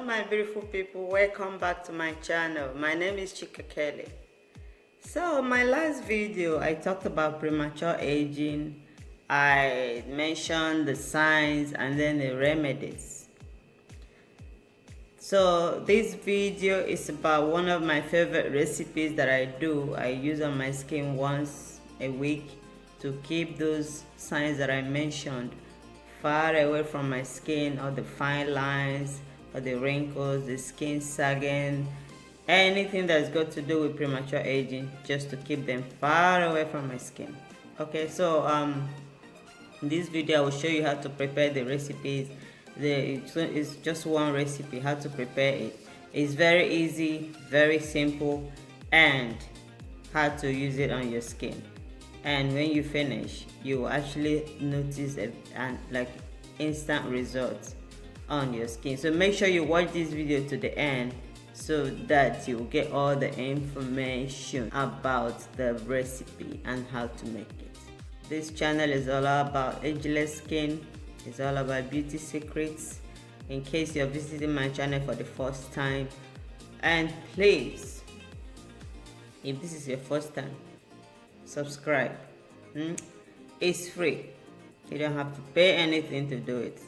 my beautiful people, welcome back to my channel. My name is Chikelly. So my last video I talked about premature aging. I mentioned the signs and then the remedies. So this video is about one of my favorite recipes that I use on my skin once a week to keep those signs that I mentioned far away from my skin, or the fine lines, or the wrinkles, the skin sagging, anything that's got to do with premature aging, just to keep them far away from my skin. Okay, so in this video I will show you how to prepare the recipes. It's just one recipe, how to prepare it. It's very easy, very simple, and how to use it on your skin. And when you finish, you will actually notice like instant results on your skin. So make sure you watch this video to the end so that you will get all the information about the recipe and how to make it. This channel is all about ageless skin. It's all about beauty secrets. In case you're visiting my channel for the first time, and please, if this is your first time, subscribe. It's free. You don't have to pay anything to do it.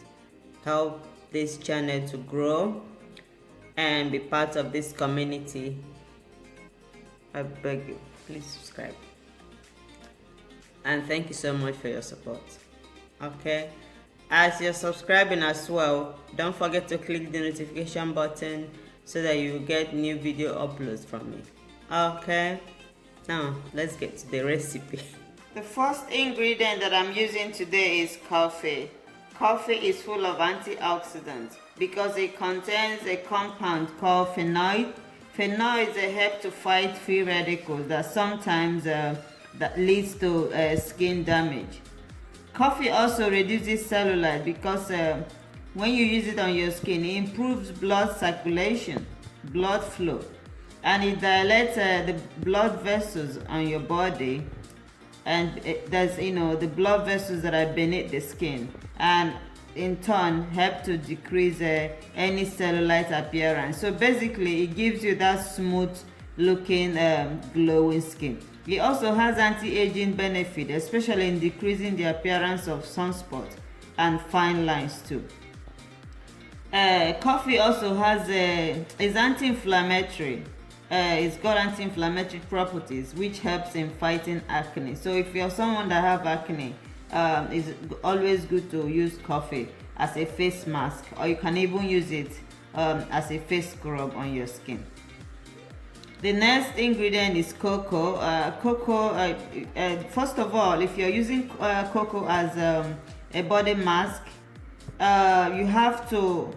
Help this channel to grow and be part of this community. I beg you, please subscribe. And thank you so much for your support. Okay, as you're subscribing as well, don't forget to click the notification button so that you will get new video uploads from me. Okay, now let's get to the recipe. The first ingredient that I'm using today is coffee. Coffee is full of antioxidants because it contains a compound called phenol. Phenol is a help to fight free radicals that sometimes that leads to skin damage. Coffee also reduces cellulite because when you use it on your skin, it improves blood circulation, blood flow, and it dilates the blood vessels on your body. And there's the blood vessels that are beneath the skin, and in turn help to decrease any cellulite appearance. So basically it gives you that smooth looking glowing skin. It also has anti-aging benefit, especially in decreasing the appearance of sunspots and fine lines too. Coffee also has is anti-inflammatory. It's got anti-inflammatory properties which helps in fighting acne. So if you're someone that have acne, it's always good to use coffee as a face mask, or you can even use it as a face scrub on your skin. The next ingredient is cocoa. First of all, if you're using cocoa as a body mask, you have to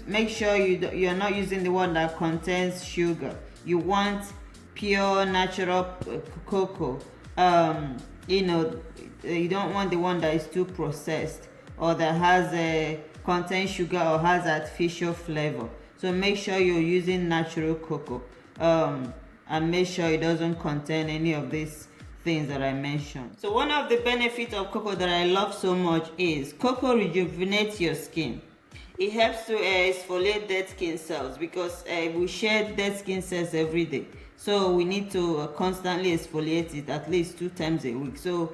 make sure you're not using the one that contains sugar. You want pure natural cocoa. You don't want the one that is too processed or that has contains sugar or has artificial flavor. So make sure you're using natural cocoa, and make sure it doesn't contain any of these things that I mentioned. So one of the benefits of cocoa that I love so much is cocoa rejuvenates your skin. It helps to exfoliate dead skin cells because we shed dead skin cells every day. So we need to constantly exfoliate it at least 2 times a week. So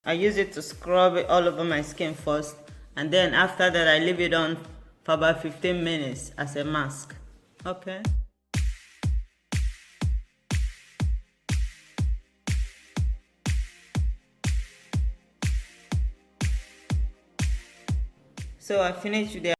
I use it to scrub it all over my skin first, and then after that I leave it on for about 15 minutes as a mask. Okay. So I finished with the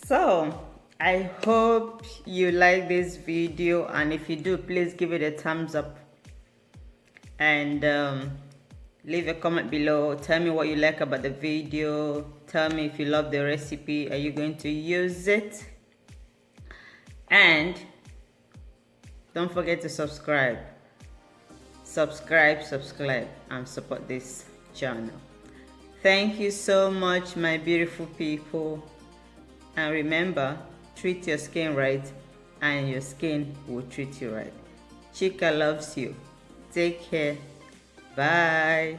So I hope you like this video, and if you do, please give it a thumbs up and leave a comment below. Tell me what you like about the video. Tell me if you love the recipe. Are you going to use it? And don't forget to subscribe, and support this channel. Thank you so much, my beautiful people. And remember, treat your skin right and your skin will treat you right. Chika loves you. Take care. Bye.